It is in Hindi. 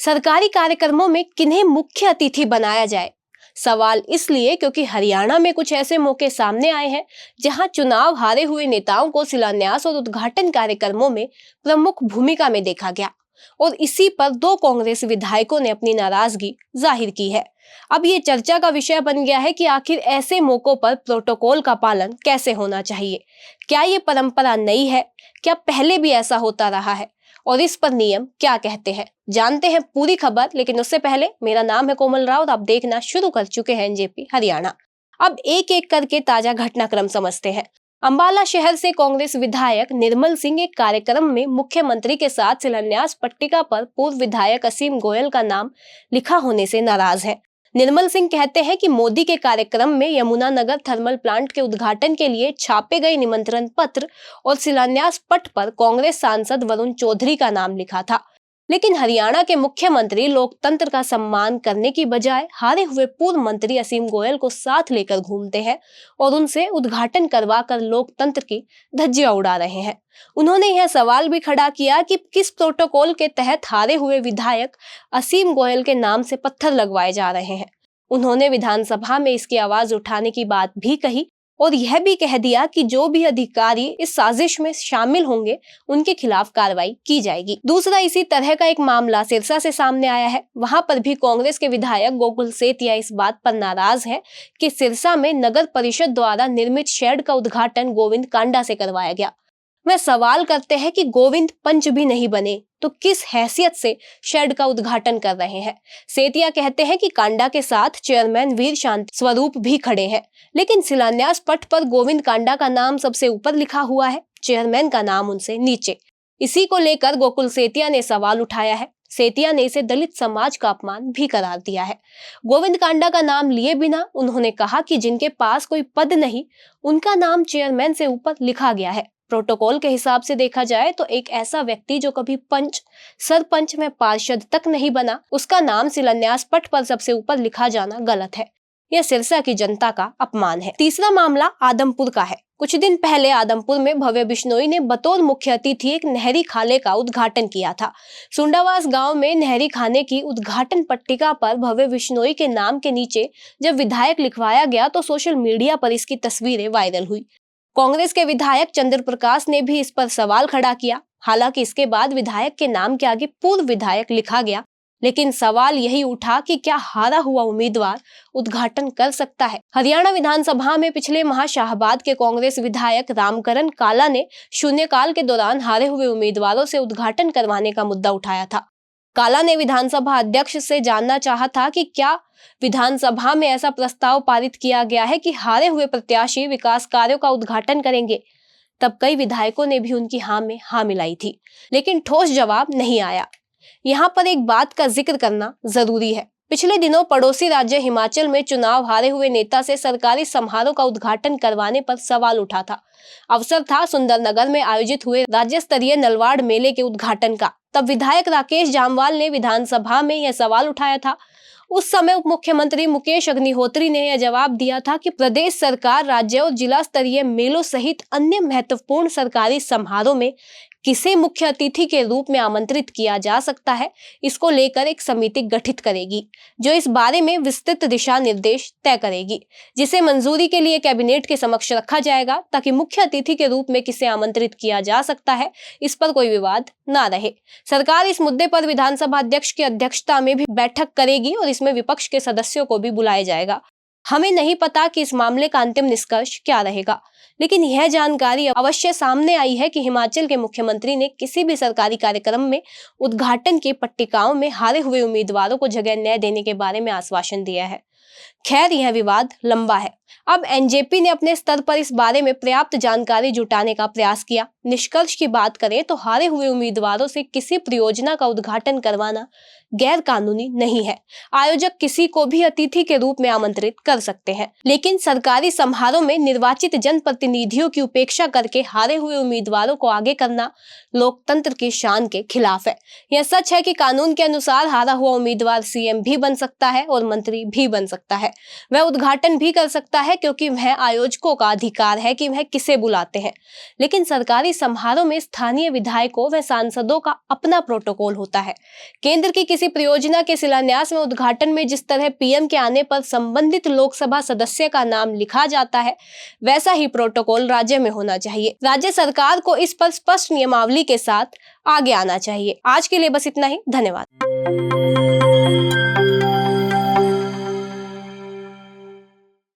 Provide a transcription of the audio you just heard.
सरकारी कार्यक्रमों में किन्हें मुख्य अतिथि बनाया जाए? सवाल इसलिए क्योंकि हरियाणा में कुछ ऐसे मौके सामने आए हैं जहां चुनाव हारे हुए नेताओं को शिलान्यास और उद्घाटन कार्यक्रमों में प्रमुख भूमिका में देखा गया और इसी पर दो कांग्रेस विधायकों ने अपनी नाराजगी जाहिर की है। अब ये चर्चा का विषय बन गया है कि आखिर ऐसे मौकों पर प्रोटोकॉल का पालन कैसे होना चाहिए। क्या ये परंपरा नई है? क्या पहले भी ऐसा होता रहा है? और इस पर नियम क्या कहते हैं, जानते हैं पूरी खबर। लेकिन उससे पहले, मेरा नाम है कोमल राव और आप देखना शुरू कर चुके हैं एनजेपी हरियाणा। अब एक एक करके ताजा घटनाक्रम समझते हैं। अंबाला शहर से कांग्रेस विधायक निर्मल सिंह एक कार्यक्रम में मुख्यमंत्री के साथ शिलान्यास पट्टिका पर पूर्व विधायक असीम गोयल का नाम लिखा होने से नाराज हैं। निर्मल सिंह कहते हैं कि मोदी के कार्यक्रम में यमुनानगर थर्मल प्लांट के उद्घाटन के लिए छापे गए निमंत्रण पत्र और शिलान्यास पट पर कांग्रेस सांसद वरुण चौधरी का नाम लिखा था। लेकिन हरियाणा के मुख्यमंत्री लोकतंत्र का सम्मान करने की बजाय हारे हुए पूर्व मंत्री असीम गोयल को साथ लेकर घूमते हैं और उनसे उद्घाटन करवाकर लोकतंत्र की धज्जियां उड़ा रहे हैं। उन्होंने यह सवाल भी खड़ा किया कि किस प्रोटोकॉल के तहत हारे हुए विधायक असीम गोयल के नाम से पत्थर लगवाए जा रहे हैं। उन्होंने विधानसभा में इसकी आवाज उठाने की बात भी कही और यह भी कह दिया कि जो भी अधिकारी इस साजिश में शामिल होंगे उनके खिलाफ कार्रवाई की जाएगी। दूसरा इसी तरह का एक मामला सिरसा से सामने आया है। वहां पर भी कांग्रेस के विधायक गोकुल सेतिया इस बात पर नाराज है कि सिरसा में नगर परिषद द्वारा निर्मित शेड का उद्घाटन गोविंद कांडा से करवाया गया। वह सवाल करते हैं कि गोविंद पंच भी नहीं बने तो किस हैसियत से शेड का उद्घाटन कर रहे हैं। सेतिया कहते हैं कि कांडा के साथ चेयरमैन वीर शांति स्वरूप भी खड़े हैं, लेकिन शिलान्यास पट पर गोविंद कांडा का नाम सबसे ऊपर लिखा हुआ है, चेयरमैन का नाम उनसे नीचे। इसी को लेकर गोकुल सेतिया ने सवाल उठाया है। सेतिया ने इसे दलित समाज का अपमान भी करार दिया है। गोविंद कांडा का नाम लिए बिना उन्होंने कहा कि जिनके पास कोई पद नहीं उनका नाम चेयरमैन से ऊपर लिखा गया है। प्रोटोकॉल के हिसाब से देखा जाए तो एक ऐसा व्यक्ति जो कभी पंच, सरपंच में पार्षद तक नहीं बना, उसका नाम शिलान्यास पट पर सबसे ऊपर लिखा जाना गलत है। यह सिरसा की जनता का अपमान है। तीसरा मामला आदमपुर का है। कुछ दिन पहले आदमपुर में भव्य बिश्नोई ने बतौर मुख्य अतिथि एक नहरी खाने का उद्घाटन किया था। सुंडावास गांव में नहरी खाने की उद्घाटन पट्टिका पर भव्य बिश्नोई के नाम के नीचे जब विधायक लिखवाया गया तो सोशल मीडिया पर इसकी तस्वीरें वायरल हुई। कांग्रेस के विधायक चंद्र प्रकाश ने भी इस पर सवाल खड़ा किया। हालांकि इसके बाद विधायक के नाम के आगे पूर्व विधायक लिखा गया, लेकिन सवाल यही उठा कि क्या हारा हुआ उम्मीदवार उद्घाटन कर सकता है। हरियाणा विधानसभा में पिछले माह शाहबाद के कांग्रेस विधायक रामकरण काला ने शून्यकाल के दौरान हारे हुए उम्मीदवारों से उद्घाटन करवाने का मुद्दा उठाया था। काला ने विधानसभा अध्यक्ष से जानना चाहा था कि क्या विधानसभा में ऐसा प्रस्ताव पारित किया गया है कि हारे हुए प्रत्याशी विकास कार्यों का उद्घाटन करेंगे। तब कई विधायकों ने भी उनकी हाँ में हाँ मिलाई थी, लेकिन ठोस जवाब नहीं आया। यहाँ पर एक बात का जिक्र करना जरूरी है। पिछले दिनों पड़ोसी राज्य हिमाचल में चुनाव हारे हुए नेता से सरकारी समारोह का उद्घाटन करवाने पर सवाल उठा था। अवसर था सुंदरनगर में आयोजित हुए राज्य स्तरीय नलवाड़ मेले के उद्घाटन का। तब विधायक राकेश जामवाल ने विधानसभा में यह सवाल उठाया था। उस समय उप मुख्यमंत्री मुकेश अग्निहोत्री ने यह जवाब दिया था कि प्रदेश सरकार राज्य और जिला स्तरीय मेलों सहित अन्य महत्वपूर्ण सरकारी समारोह में किसे मुख्य अतिथि के रूप में आमंत्रित किया जा सकता है, इसको लेकर एक समिति गठित करेगी जो इस बारे में विस्तृत दिशा निर्देश तय करेगी, जिसे मंजूरी के लिए कैबिनेट के समक्ष रखा जाएगा ताकि मुख्य अतिथि के रूप में किसे आमंत्रित किया जा सकता है इस पर कोई विवाद ना रहे। सरकार इस मुद्दे पर विधानसभा अध्यक्ष की अध्यक्षता में भी बैठक करेगी और इसमें विपक्ष के सदस्यों को भी बुलाया जाएगा। हमें नहीं पता कि इस मामले का अंतिम निष्कर्ष क्या रहेगा, लेकिन यह जानकारी अवश्य सामने आई है कि हिमाचल के मुख्यमंत्री ने किसी भी सरकारी कार्यक्रम में उद्घाटन की पट्टिकाओं में हारे हुए उम्मीदवारों को जगह न देने के बारे में आश्वासन दिया है। खैर, यह विवाद लंबा है। अब एनजेपी ने अपने स्तर पर इस बारे में पर्याप्त जानकारी जुटाने का प्रयास किया। निष्कर्ष की बात करें तो हारे हुए उम्मीदवारों से किसी परियोजना का उद्घाटन करवाना गैर कानूनी नहीं है। आयोजक किसी को भी अतिथि के रूप में आमंत्रित कर सकते हैं, लेकिन सरकारी समारोह में निर्वाचित जनप्रतिनिधियों की उपेक्षा करके हारे हुए उम्मीदवारों को आगे करना लोकतंत्र की शान के खिलाफ है। यह सच है कि कानून के अनुसार हारा हुआ उम्मीदवार सीएम भी बन सकता है और मंत्री भी बन सकता है। सकता है। वह उद्घाटन भी कर सकता है क्योंकि वह आयोजकों का अधिकार है कि वह किसे बुलाते हैं। लेकिन सरकारी समारोह में स्थानीय विधायकों व सांसदों का अपना प्रोटोकॉल होता है। केंद्र की किसी परियोजना के शिलान्यास में उद्घाटन में जिस तरह पीएम के आने पर संबंधित लोकसभा सदस्य का नाम लिखा जाता है, वैसा ही प्रोटोकॉल राज्य में होना चाहिए। राज्य सरकार को इस पर स्पष्ट नियमावली के साथ आगे आना चाहिए। आज के लिए बस इतना ही। धन्यवाद।